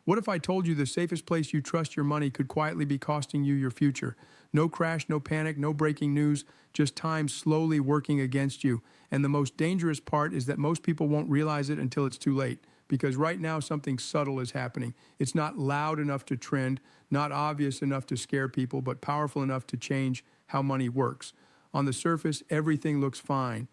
What if I told you the safest place you trust your money could quietly be costing you your future? No crash, no panic, no breaking news, just time slowly working against you. And the most dangerous part is that most people won't realize it until it's too late. Because right now something subtle is happening. It's not loud enough to trend, not obvious enough to scare people, but powerful enough to change how money works. On the surface, everything looks fine.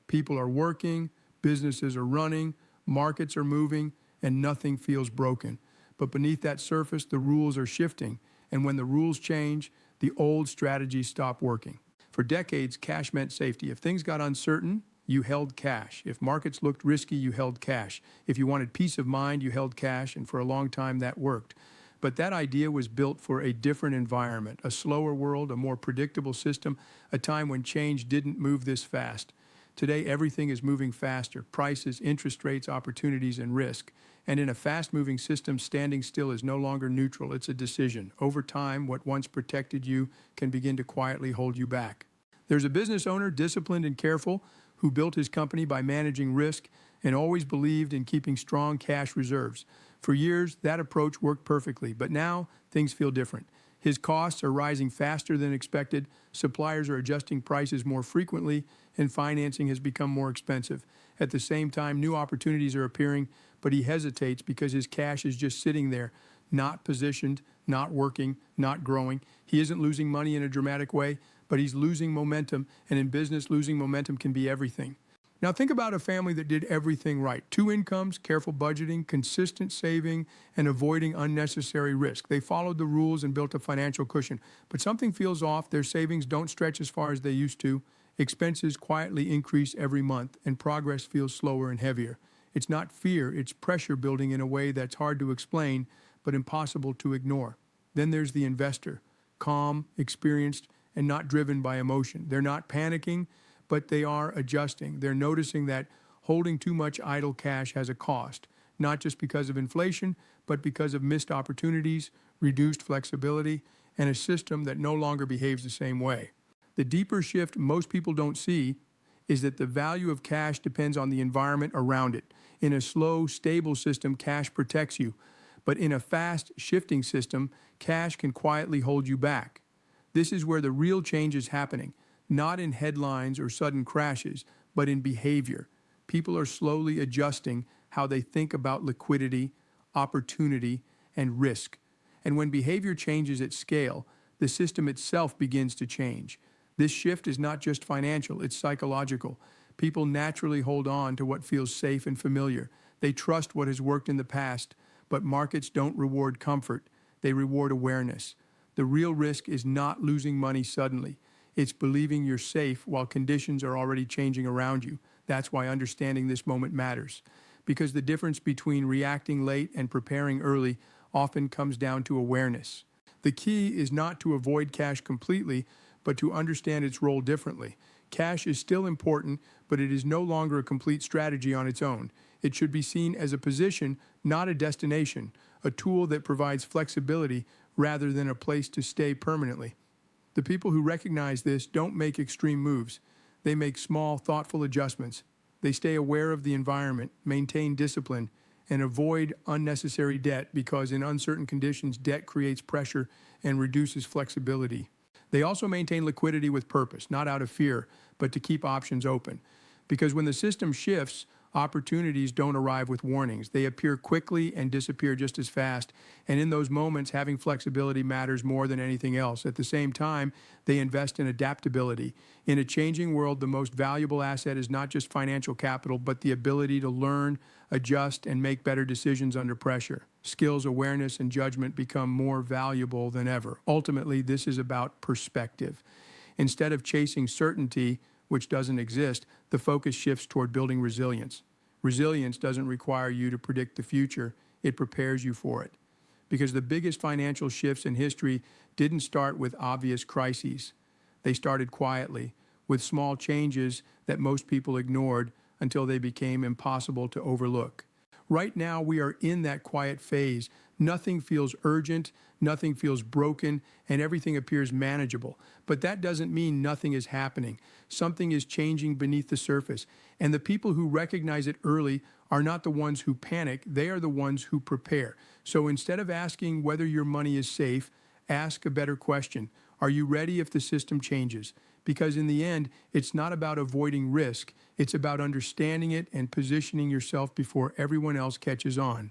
People are working, businesses are running, markets are moving, and nothing feels broken. But beneath that surface, the rules are shifting. And when the rules change, the old strategies stop working. For decades, cash meant safety. If things got uncertain, you held cash. If markets looked risky, you held cash. If you wanted peace of mind, you held cash, and for a long time that worked. But that idea was built for a different environment, a slower world, a more predictable system, a time when change didn't move this fast. Today, everything is moving faster: prices, interest rates, opportunities, and risk. And in a fast-moving system, standing still is no longer neutral. It's a decision. Over time, what once protected you can begin to quietly hold you back. There's a business owner, disciplined and careful, who built his company by managing risk and always believed in keeping strong cash reserves. For years, that approach worked perfectly, but now things feel different. His costs are rising faster than expected, suppliers are adjusting prices more frequently, and financing has become more expensive. At the same time, new opportunities are appearing, but he hesitates because his cash is just sitting there, not positioned, not working, not growing. He isn't losing money in a dramatic way, but he's losing momentum, and in business, losing momentum can be everything. Now think about a family that did everything right. 2 incomes, careful budgeting, consistent saving, and avoiding unnecessary risk. They followed the rules and built a financial cushion. But something feels off. Their savings don't stretch as far as they used to. Expenses quietly increase every month, and progress feels slower and heavier. It's not fear, it's pressure building in a way that's hard to explain, but impossible to ignore. Then there's the investor, calm, experienced, and not driven by emotion. They're not panicking, but they are adjusting. They're noticing that holding too much idle cash has a cost, not just because of inflation, but because of missed opportunities, reduced flexibility, and a system that no longer behaves the same way. The deeper shift most people don't see is that the value of cash depends on the environment around it. In a slow, stable system, cash protects you. But in a fast, shifting system, cash can quietly hold you back. This is where the real change is happening, not in headlines or sudden crashes, but in behavior. People are slowly adjusting how they think about liquidity, opportunity, and risk. And when behavior changes at scale, the system itself begins to change. This shift is not just financial, it's psychological. People naturally hold on to what feels safe and familiar. They trust what has worked in the past, but markets don't reward comfort, they reward awareness. The real risk is not losing money suddenly. It's believing you're safe while conditions are already changing around you. That's why understanding this moment matters. Because the difference between reacting late and preparing early often comes down to awareness. The key is not to avoid cash completely, but to understand its role differently. Cash is still important, but it is no longer a complete strategy on its own. It should be seen as a position, not a destination, a tool that provides flexibility rather than a place to stay permanently. The people who recognize this don't make extreme moves. They make small, thoughtful adjustments. They stay aware of the environment, maintain discipline, and avoid unnecessary debt because in uncertain conditions, debt creates pressure and reduces flexibility. They also maintain liquidity with purpose, not out of fear, but to keep options open. Because when the system shifts, opportunities don't arrive with warnings. They appear quickly and disappear just as fast. And in those moments, having flexibility matters more than anything else. At the same time, they invest in adaptability. In a changing world, the most valuable asset is not just financial capital, but the ability to learn, adjust, and make better decisions under pressure. Skills, awareness, and judgment become more valuable than ever. Ultimately, this is about perspective. Instead of chasing certainty, which doesn't exist, the focus shifts toward building resilience. Resilience doesn't require you to predict the future, it prepares you for it. Because the biggest financial shifts in history didn't start with obvious crises. They started quietly, with small changes that most people ignored until they became impossible to overlook. Right now, we are in that quiet phase. Nothing feels urgent, nothing feels broken, and everything appears manageable. But that doesn't mean nothing is happening. Something is changing beneath the surface. And the people who recognize it early are not the ones who panic, they are the ones who prepare. So instead of asking whether your money is safe, ask a better question. Are you ready if the system changes? Because in the end, it's not about avoiding risk. It's about understanding it and positioning yourself before everyone else catches on.